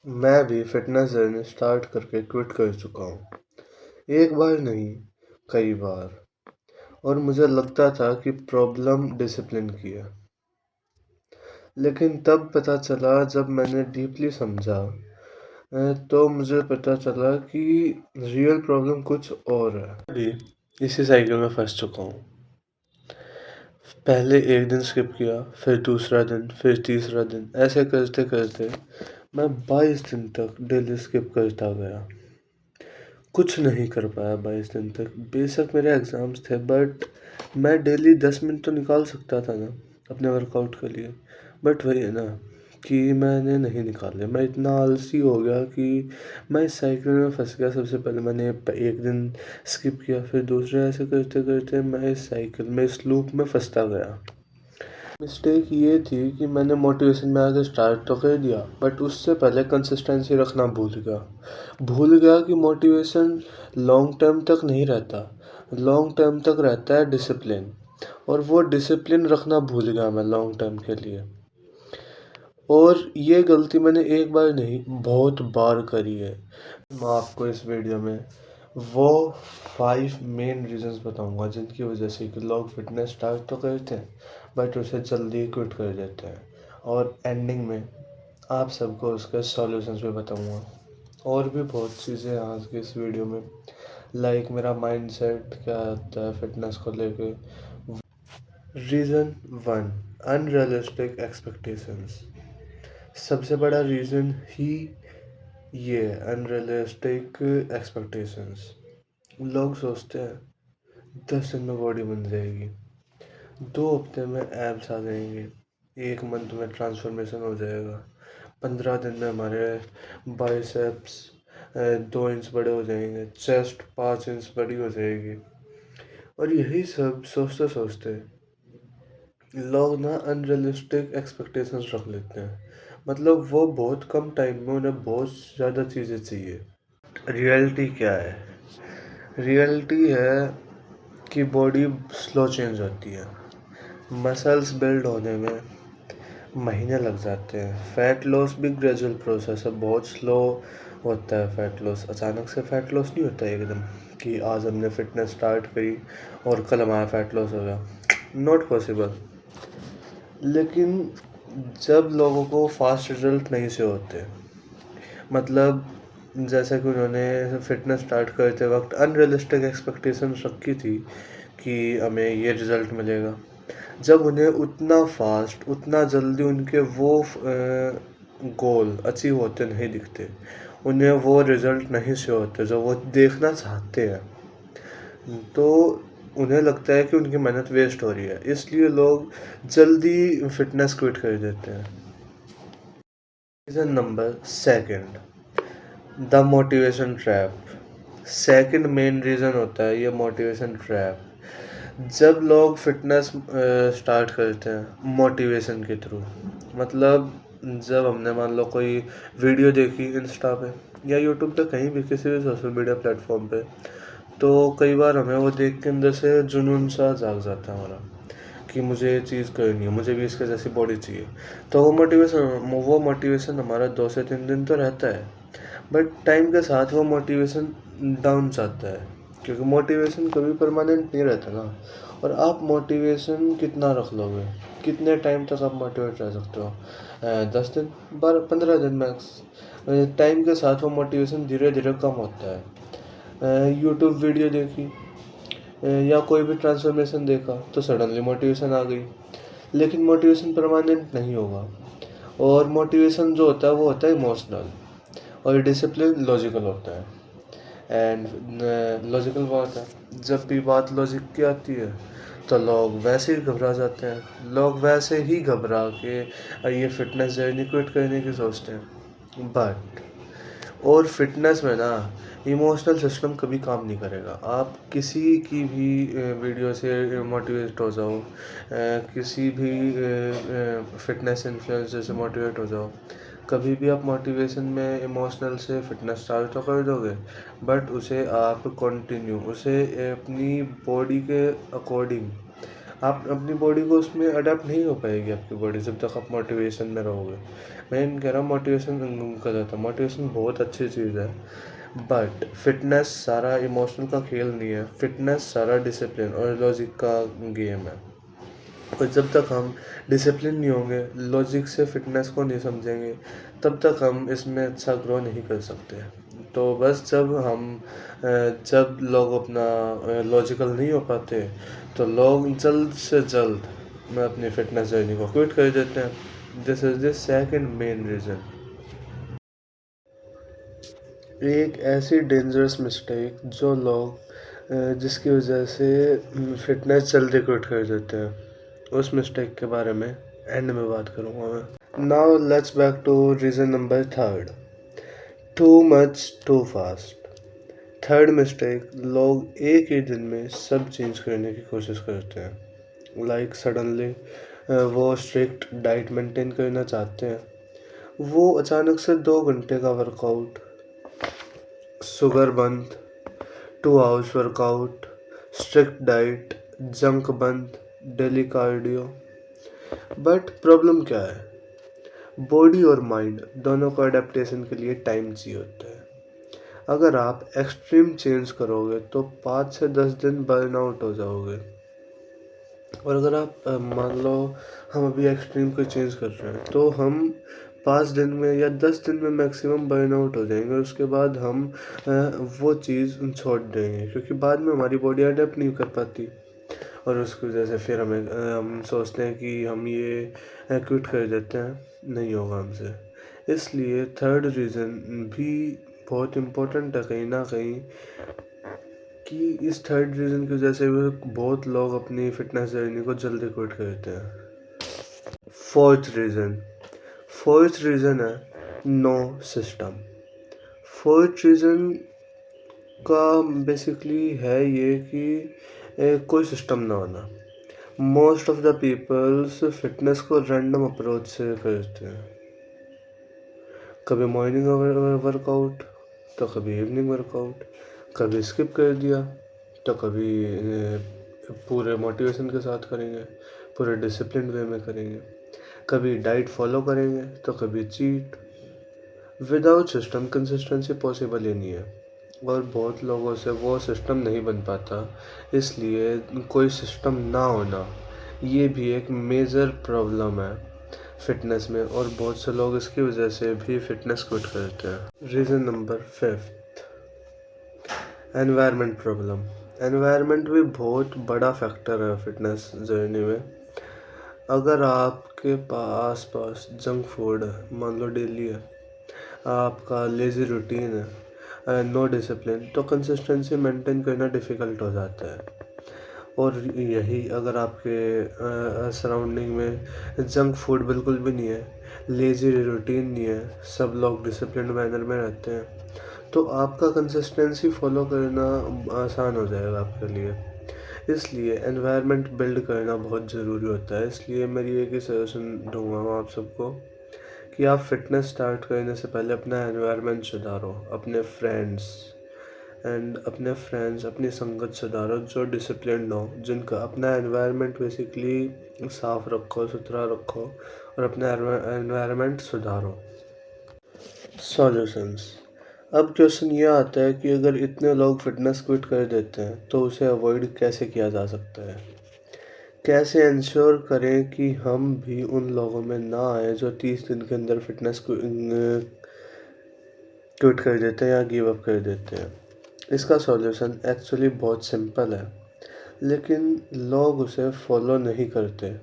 मैं भी fitness journey start करके क्विट कर चुका हूँ। एक बार नहीं, कई बार। और मुझे लगता था कि प्रॉब्लम डिसिप्लिन की है। लेकिन तब पता चला जब मैंने डीपली समझा तो मुझे पता चला कि रियल प्रॉब्लम कुछ और है। अभी इसी साइकिल में फंस चुका हूँ। पहले एक दिन स्किप किया, फिर दूसरा दिन, फिर तीसरा दिन। ऐसे करते करते मैं 22 दिन तक डेली स्किप करता गया। कुछ नहीं कर पाया 22 दिन तक। बेशक मेरे एग्ज़ाम्स थे बट मैं डेली 10 मिनट तो निकाल सकता था ना अपने वर्कआउट के लिए। बट वही है ना कि मैंने नहीं निकाले। मैं इतना आलसी हो गया कि मैं इस साइकिल में फंस गया। सबसे पहले मैंने एक दिन स्किप किया, फिर दूसरे, ऐसे करते करते मैं इस साइकिल में, इस लूप में फंसता गया। मिस्टेक ये थी कि मैंने मोटिवेशन में आके स्टार्ट तो कर दिया बट उससे पहले कंसिस्टेंसी रखना भूल गया कि मोटिवेशन लॉन्ग टर्म तक नहीं रहता। लॉन्ग टर्म तक रहता है डिसिप्लिन। और वो डिसिप्लिन रखना भूल गया मैं लॉन्ग टर्म के लिए। और ये गलती मैंने एक बार नहीं, बहुत बार करी है। मैं आपको इस वीडियो में वो 5 मेन रीजंस बताऊंगा जिनकी वजह से कि लोग फिटनेस स्टार्ट तो करते हैं बट उसे जल्दी क्विट कर देते हैं। और एंडिंग में आप सबको उसके सॉल्यूशंस भी बताऊंगा। और भी बहुत चीज़ें हैं आज की इस वीडियो में, लाइक मेरा माइंडसेट क्या आता है फिटनेस को लेके। Reason 1, unrealistic expectations. सबसे बड़ा रीज़न ही ये अनरियलिस्टिक एक्सपेक्टेशंस। लोग सोचते हैं 10 दिन में बॉडी बन जाएगी, 2 हफ्ते में एब्स आ जाएंगे, 1 मंथ में ट्रांसफॉर्मेशन हो जाएगा, 15 दिन में हमारे बाइसेप्स 2 इंच बड़े हो जाएंगे, चेस्ट 5 इंच बड़ी हो जाएगी। और यही सब सोचते सोचते लोग ना अनरियलिस्टिक एक्सपेक्टेशंस रख लेते हैं। मतलब वो बहुत कम टाइम में उन्हें बहुत ज़्यादा चीज़ें चाहिए। रियलिटी क्या है? रियलिटी है कि बॉडी स्लो चेंज होती है। मसल्स बिल्ड होने में महीने लग जाते हैं। फैट लॉस भी ग्रेजुअल प्रोसेस है, बहुत स्लो होता है फैट लॉस। अचानक से फैट लॉस नहीं होता है एकदम कि आज हमने फिटनेस स्टार्ट करी और कल हमारा फैट लॉस हो गया। Not possible. लेकिन जब लोगों को फास्ट रिजल्ट नहीं से होते, मतलब जैसा कि उन्होंने फिटनेस स्टार्ट करते वक्त अनरियलिस्टिक एक्सपेक्टेशंस रखी थी कि हमें ये रिज़ल्ट मिलेगा। जब उन्हें उतना फास्ट, उतना जल्दी उनके वो गोल अचीव होते नहीं दिखते, उन्हें वो रिज़ल्ट नहीं से होते जो वो देखना चाहते हैं, तो उन्हें लगता है कि उनकी मेहनत वेस्ट हो रही है। इसलिए लोग जल्दी फिटनेस क्विट कर देते हैं। Reason number 2, the motivation trap. Second main reason होता है ये मोटिवेशन ट्रैप। जब लोग फिटनेस स्टार्ट करते हैं मोटिवेशन के थ्रू, मतलब जब हमने मान लो कोई वीडियो देखी इंस्टा पे या यूट्यूब पे, कहीं भी किसी भी सोशल मीडिया प्लेटफॉर्म पे, तो कई बार हमें वो देख के अंदर से जुनून सा जाग जाता है हमारा कि मुझे ये चीज़ करनी है, मुझे भी इसके जैसी बॉडी चाहिए। तो वो मोटिवेशन हमारा 2 से 3 दिन तो रहता है बट टाइम के साथ वो मोटिवेशन डाउन जाता है, क्योंकि मोटिवेशन कभी परमानेंट नहीं रहता ना। और आप मोटिवेशन कितना रख लोगे, कितने टाइम तक आप मोटिवेट रह सकते हो? 10 दिन, 12, 15 दिन मैक्स। टाइम के साथ वो मोटिवेशन धीरे धीरे कम होता है। यूट्यूब वीडियो देखी या कोई भी ट्रांसफॉर्मेशन देखा तो सडनली मोटिवेशन आ गई, लेकिन मोटिवेशन परमानेंट नहीं होगा। और मोटिवेशन जो होता है वो होता है इमोशनल, और डिसिप्लिन लॉजिकल होता है। एंड लॉजिकल बात है, जब भी बात लॉजिक की आती है तो लोग वैसे ही घबरा जाते हैं। लोग वैसे ही घबरा के ये फिटनेस जर्नी क्विट करने की सोचते हैं। बट और फिटनेस में ना इमोशनल सिस्टम कभी काम नहीं करेगा। आप किसी की भी वीडियो से मोटिवेट हो जाओ, किसी भी फिटनेस इन्फ्लुएंसर से मोटिवेट हो जाओ, कभी भी आप मोटिवेशन में इमोशनल से फिटनेस स्टार्ट तो कर दोगे बट उसे आप कंटिन्यू, उसे अपनी बॉडी के अकॉर्डिंग आप अपनी बॉडी को उसमें अडेप्ट नहीं हो पाएगी आपकी बॉडी जब तक आप मोटिवेशन में रहोगे। मैं नहीं कह रहा मोटिवेशन गलत है, मोटिवेशन बहुत अच्छी चीज़ है, बट फिटनेस सारा इमोशन का खेल नहीं है, फिटनेस सारा डिसिप्लिन और लॉजिक का गेम है। और जब तक हम डिसिप्लिन नहीं होंगे, लॉजिक से फिटनेस को नहीं समझेंगे, तब तक हम इसमें अच्छा ग्रो नहीं कर सकते। तो बस जब लोग अपना लॉजिकल नहीं हो पाते, तो लोग जल्द से जल्द मैं अपनी फिटनेस जर्नी को क्विट कर देते हैं। This is the second main reason. एक ऐसी डेंजरस मिस्टेक जो लोग जिसकी वजह से फिटनेस जल्दी क्विट कर देते हैं, उस मिस्टेक के बारे में एंड में बात करूँगा मैं। Now let's back to reason number third, too much too fast. Third mistake, लोग एक ही दिन में सब चेंज करने की कोशिश करते हैं। लाइक सडनली वो स्ट्रिक्ट डाइट मेंटेन करना चाहते हैं, वो अचानक से 2 घंटे का वर्कआउट, शुगर बंद, 2 hours workout, strict diet, junk बंद, डेली कार्डियो। बट प्रॉब्लम क्या है? बॉडी और माइंड दोनों को अडेप्टेशन के लिए टाइम चाहिए होता है। अगर आप एक्सट्रीम चेंज करोगे तो 5 से 10 दिन बर्न आउट हो जाओगे। और अगर आप मान लो हम अभी एक्सट्रीम को चेंज कर रहे हैं, तो हम 5 दिन में या 10 दिन में मैक्सिमम बर्न आउट हो जाएंगे, और उसके बाद हम वो चीज़ छोड़ देंगे, क्योंकि बाद में हमारी बॉडी अडेप्ट नहीं कर पाती। और उसकी वजह से फिर हम सोचते हैं कि हम ये क्विट कर देते हैं, नहीं होगा हमसे। इसलिए थर्ड रीज़न भी बहुत इम्पोर्टेंट है कहीं ना कहीं, कि इस थर्ड रीज़न की वजह से भी बहुत लोग अपनी फिटनेस जर्नी को जल्दी क्विट करते हैं। फोर्थ रीज़न है नो सिस्टम। फोर्थ रीज़न का बेसिकली है ये कि कोई सिस्टम ना होना। Most of the peoples fitness को रैंडम अप्रोच से करते हैं। कभी मॉर्निंग वर्कआउट, तो कभी इवनिंग वर्कआउट, कभी स्किप कर दिया, तो कभी पूरे मोटिवेशन के साथ करेंगे, पूरे डिसिप्लिन वे में करेंगे, कभी डाइट फॉलो करेंगे, तो कभी cheat. Without system consistency possible ही नहीं है, और बहुत लोगों से वो सिस्टम नहीं बन पाता। इसलिए कोई सिस्टम ना होना ये भी एक मेजर प्रॉब्लम है फिटनेस में, और बहुत से लोग इसकी वजह से भी फिटनेस क्विट करते हैं। Reason number 5, environment problem. Environment भी बहुत बड़ा फैक्टर है फिटनेस जर्नी में। अगर आपके आस पास जंक फूड है, मान लो डेली है, आपका लेज़ी रूटीन है, नो डिसिप्लिन, तो कंसिस्टेंसी मेंटेन करना डिफ़िकल्ट हो जाता है। और यही अगर आपके सराउंडिंग में जंक फूड बिल्कुल भी नहीं है, लेज़ी रूटीन नहीं है, सब लोग डिसिप्लिन मैनर में रहते हैं, तो आपका कंसिस्टेंसी फॉलो करना आसान हो जाएगा आपके लिए। इसलिए एनवायरनमेंट बिल्ड करना बहुत ज़रूरी होता है। इसलिए मेरी एक ही सजेशन दूंगा मैं आप सबको, कि आप फिटनेस स्टार्ट करने से पहले अपना एनवायरनमेंट सुधारो, अपनी संगत सुधारो जो डिसिप्लिन्ड हो, जिनका अपना एनवायरनमेंट बेसिकली साफ रखो, सुथरा रखो, और अपना एनवायरनमेंट सुधारो। सॉल्यूशंस। अब क्वेश्चन ये आता है कि अगर इतने लोग फिटनेस क्विट कर देते हैं तो उसे अवॉइड कैसे किया जा सकता है? कैसे इंश्योर करें कि हम भी उन लोगों में ना आए जो 30 दिन के अंदर फिटनेस क्विट कर देते हैं या गिव अप कर देते हैं? इसका सॉल्यूशन एक्चुअली बहुत सिंपल है, लेकिन लोग उसे फॉलो नहीं करते।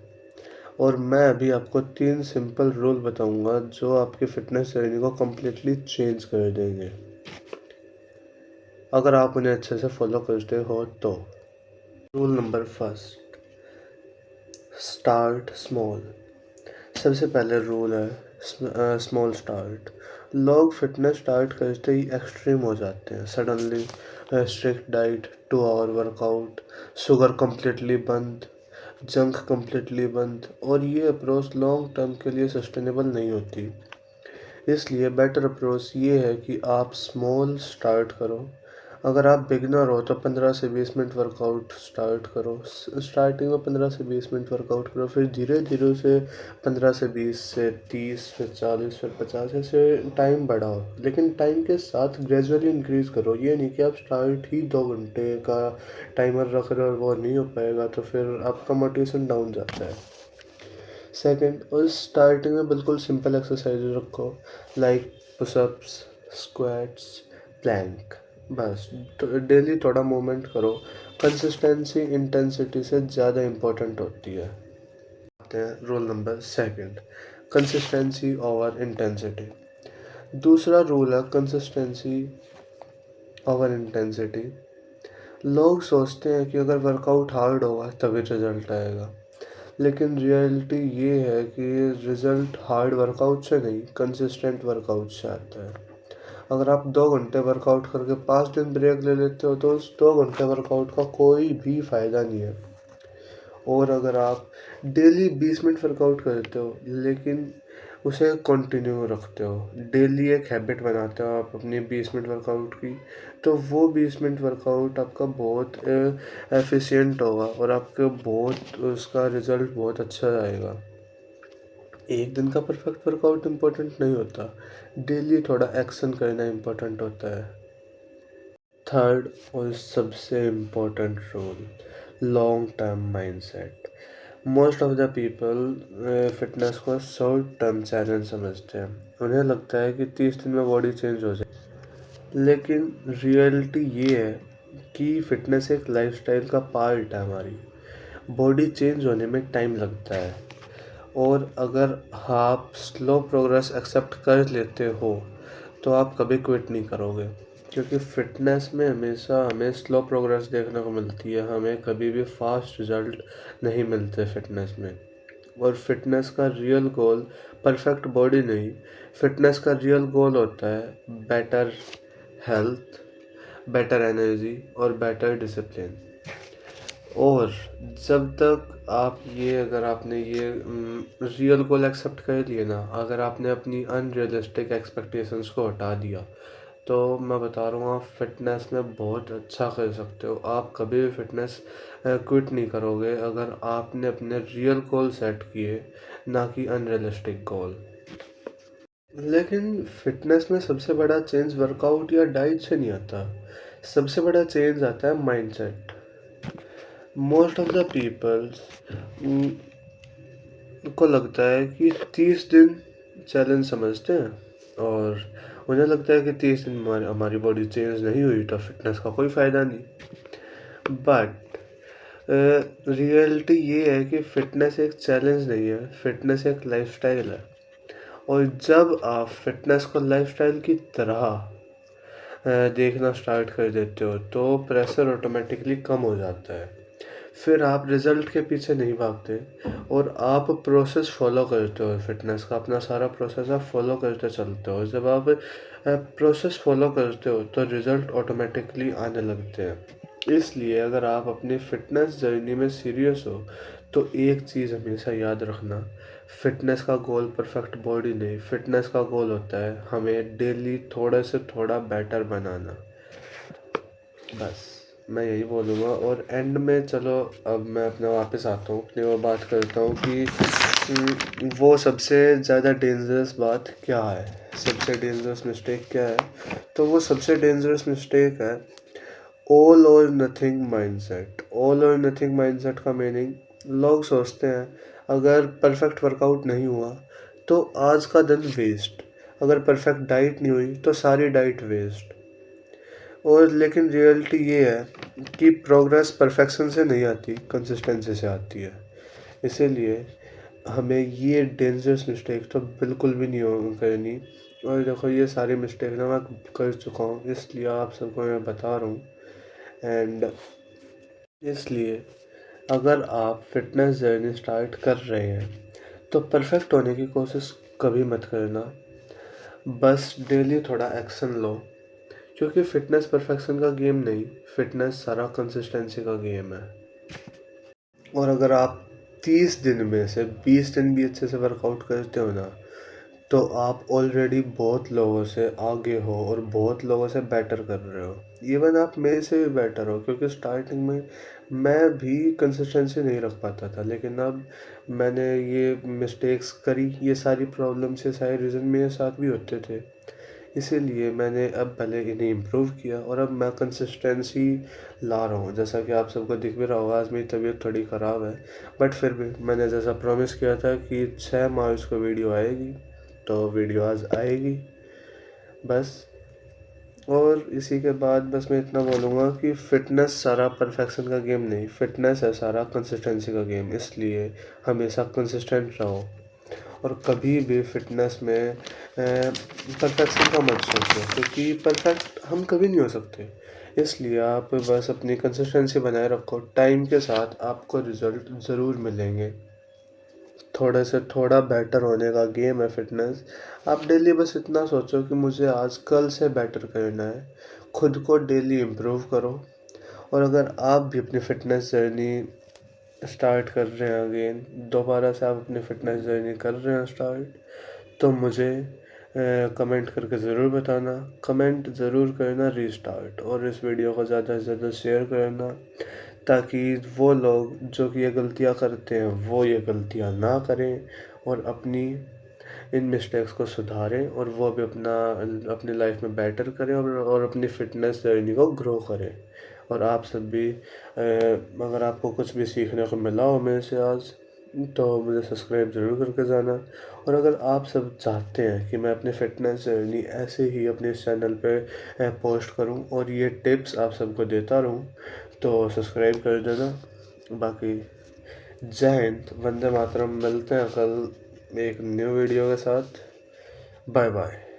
और मैं अभी आपको 3 सिंपल रूल बताऊंगा जो आपकी फिटनेस जर्नी को कम्प्लीटली चेंज कर देंगे, अगर आप उन्हें अच्छे से फॉलो करते हो तो। Rule number 1, start small. सबसे पहले रूल है स्मॉल स्टार्ट। लोग फिटनेस स्टार्ट करते ही एक्सट्रीम हो जाते हैं। Suddenly strict diet, 2 hour workout, sugar completely बंद, जंक कम्प्लीटली बंद, और ये अप्रोच लॉन्ग टर्म के लिए सस्टेनेबल नहीं होती। इसलिए बेटर अप्रोच ये है कि आप स्मॉल स्टार्ट करो। अगर आप बिगिनर हो तो 15 से 20 मिनट वर्कआउट स्टार्ट करो। स्टार्टिंग में 15 से 20 मिनट वर्कआउट करो, फिर धीरे धीरे उसे 15 से 20 से 30 फिर 40 फिर 50 ऐसे टाइम बढ़ाओ, लेकिन टाइम के साथ ग्रेजुअली इंक्रीज करो। ये नहीं कि आप स्टार्ट ही 2 घंटे का टाइमर रख रहे हो और वो नहीं हो पाएगा तो फिर आपका मोटिवेशन डाउन जाता है। सेकंड, उस स्टार्टिंग में बिल्कुल सिंपल एक्सरसाइज रखो, लाइक पुशअप्स, स्क्वाट्स, प्लैंक। बस डेली थोड़ा मूवमेंट करो। कंसिस्टेंसी इंटेंसिटी से ज़्यादा इम्पोर्टेंट होती है। आते हैं rule number second, consistency over intensity. दूसरा रूल है कंसिस्टेंसी ओवर इंटेंसिटी। लोग सोचते हैं कि अगर वर्कआउट हार्ड होगा तभी रिजल्ट आएगा, लेकिन रियलिटी ये है कि रिजल्ट हार्ड वर्कआउट से नहीं, कंसिस्टेंट वर्कआउट से आता है। अगर आप 2 घंटे वर्कआउट करके 5 दिन ब्रेक ले लेते हो तो उस 2 घंटे वर्कआउट का कोई भी फायदा नहीं है। और अगर आप डेली 20 मिनट वर्कआउट करते हो लेकिन उसे कंटिन्यू रखते हो, डेली एक हैबिट बनाते हो आप अपनी 20 मिनट वर्कआउट की, तो वो 20 मिनट वर्कआउट आपका बहुत एफिशिएंट होगा और आपके बहुत उसका रिजल्ट बहुत अच्छा आएगा। एक दिन का परफेक्ट वर्कआउट इम्पोर्टेंट नहीं होता, डेली थोड़ा एक्शन करना इम्पोर्टेंट होता है। थर्ड और सबसे important rule, long term mindset. Most of the people fitness को शॉर्ट टर्म चैलेंज समझते हैं। उन्हें लगता है कि 30 दिन में बॉडी चेंज हो जाए, लेकिन रियलिटी ये है कि फिटनेस एक लाइफस्टाइल का पार्ट है हमारी। बॉडी चेंज होने में टाइम लगता है, और अगर आप स्लो प्रोग्रेस एक्सेप्ट कर लेते हो तो आप कभी क्विट नहीं करोगे, क्योंकि फिटनेस में हमेशा हमें स्लो प्रोग्रेस देखने को मिलती है, हमें कभी भी फास्ट रिजल्ट नहीं मिलते फिटनेस में। और फिटनेस का रियल गोल परफेक्ट बॉडी नहीं, फिटनेस का रियल गोल होता है बेटर हेल्थ, बेटर एनर्जी और बेटर डिसिप्लिन। और जब तक आप ये अगर आपने ये रियल गोल एक्सेप्ट कर लिए ना, अगर आपने अपनी अनरियलिस्टिक एक्सपेक्टेशंस को हटा दिया, तो मैं बता रहा हूँ आप फिटनेस में बहुत अच्छा कर सकते हो। आप कभी भी फिटनेस क्विट नहीं करोगे अगर आपने अपने रियल गोल सेट किए, ना कि अनरियलिस्टिक गोल। लेकिन फिटनेस में सबसे बड़ा चेंज वर्कआउट या डाइट से नहीं आता, सबसे बड़ा चेंज आता है mindset. Most of the peoples को लगता है कि 30 दिन चैलेंज समझते हैं, और उन्हें लगता है कि 30 दिन हमारी बॉडी चेंज नहीं हुई तो फिटनेस का कोई फ़ायदा नहीं। बट रियलिटी ये है कि फिटनेस एक चैलेंज नहीं है, फिटनेस एक लाइफस्टाइल है। और जब आप फिटनेस को लाइफस्टाइल की तरह देखना स्टार्ट कर देते हो तो प्रेशर ऑटोमेटिकली कम हो जाता है। फिर आप रिजल्ट के पीछे नहीं भागते और आप प्रोसेस फॉलो करते हो। फिटनेस का अपना सारा प्रोसेस आप फॉलो करते चलते हो। जब आप प्रोसेस फॉलो करते हो तो रिजल्ट ऑटोमेटिकली आने लगते हैं। इसलिए अगर आप अपनी फिटनेस जर्नी में सीरियस हो तो एक चीज़ हमेशा याद रखना, फिटनेस का गोल परफेक्ट बॉडी नहीं, फिटनेस का गोल होता है हमें डेली थोड़ा से थोड़ा बेटर बनाना। बस मैं यही बोलूँगा। और एंड में चलो अब मैं अपना वापस आता हूँ, अपनी वो बात करता हूँ कि वो सबसे ज़्यादा डेंजरस बात क्या है, सबसे डेंजरस मिस्टेक क्या है। तो वो सबसे डेंजरस मिस्टेक है ऑल और नथिंग माइंडसेट। ऑल और नथिंग माइंडसेट का मीनिंग, लोग सोचते हैं अगर परफेक्ट वर्कआउट नहीं हुआ तो आज का दिन वेस्ट, अगर परफेक्ट डाइट नहीं हुई तो सारी डाइट वेस्ट। और लेकिन रियलिटी ये है कि प्रोग्रेस परफेक्शन से नहीं आती, कंसिस्टेंसी से आती है। इसीलिए हमें ये डेंजरस मिस्टेक तो बिल्कुल भी नहीं करनी। और देखो ये सारी मिस्टेक ना मैं कर चुका हूँ, इसलिए आप सबको मैं बता रहा हूँ। एंड इसलिए अगर आप फिटनेस जर्नी स्टार्ट कर रहे हैं तो परफेक्ट होने की कोशिश कभी मत करना, बस डेली थोड़ा एक्शन लो। क्योंकि फिटनेस परफेक्शन का गेम नहीं, फिटनेस सारा कंसिस्टेंसी का गेम है। और अगर आप 30 दिन में से 20 दिन भी अच्छे से वर्कआउट करते हो ना, तो आप ऑलरेडी बहुत लोगों से आगे हो और बहुत लोगों से बेटर कर रहे हो। इवन आप मेरे से भी बेटर हो, क्योंकि स्टार्टिंग में मैं भी कंसिस्टेंसी नहीं रख पाता था, लेकिन अब मैंने ये मिस्टेक्स करी, ये सारी प्रॉब्लम्स, ये सारे रीज़न मेरे साथ भी होते थे। इसीलिए मैंने अब पहले इन्हें इम्प्रूव किया और अब मैं कंसिस्टेंसी ला रहा हूँ। जैसा कि आप सबको दिख भी रहा होगा, आज मेरी तबीयत थोड़ी ख़राब है, बट फिर भी मैंने जैसा प्रॉमिस किया था कि 6 मार्च को वीडियो आएगी, तो वीडियो आज आएगी बस। और इसी के बाद बस मैं इतना बोलूँगा कि फ़िटनेस सारा परफेक्शन का गेम नहीं, फ़िटनेस है सारा कंसिस्टेंसी का गेम। इसलिए हमेशा कंसिस्टेंट रहो और कभी भी फ़िटनेस में परफेक्शन का मत सोचो, क्योंकि परफेक्ट हम कभी नहीं हो सकते। इसलिए आप बस अपनी कंसिस्टेंसी बनाए रखो, टाइम के साथ आपको रिज़ल्ट ज़रूर मिलेंगे। थोड़े से थोड़ा बेटर होने का गेम है फ़िटनेस। आप डेली बस इतना सोचो कि मुझे आज कल से बेटर करना है, खुद को डेली इम्प्रूव करो। और अगर आप भी अपनी फ़िटनेस जर्नी स्टार्ट कर रहे हैं अगेन, दोबारा से आप अपनी फ़िटनेस जर्नी कर रहे हैं स्टार्ट, तो मुझे कमेंट करके ज़रूर बताना। कमेंट ज़रूर करना रीस्टार्ट, और इस वीडियो को ज़्यादा से ज़्यादा शेयर करना, ताकि वो लोग जो कि ये गलतियाँ करते हैं वो ये गलतियाँ ना करें और अपनी इन मिस्टेक्स को सुधारें, और वो भी अपनी लाइफ में बेटर करें और अपनी फ़िटनेस जर्नी को ग्रो करें। और आप सब भी अगर आपको कुछ भी सीखने को मिला हो मेरे से आज, तो मुझे सब्सक्राइब ज़रूर करके जाना। और अगर आप सब चाहते हैं कि मैं अपनी फ़िटनेस जर्नी ऐसे ही अपने इस चैनल पे पोस्ट करूं और ये टिप्स आप सबको देता रहूं, तो सब्सक्राइब कर देना। बाकी जय हिंद, वंदे मातरम। मिलते हैं कल एक न्यू वीडियो के साथ। Bye bye.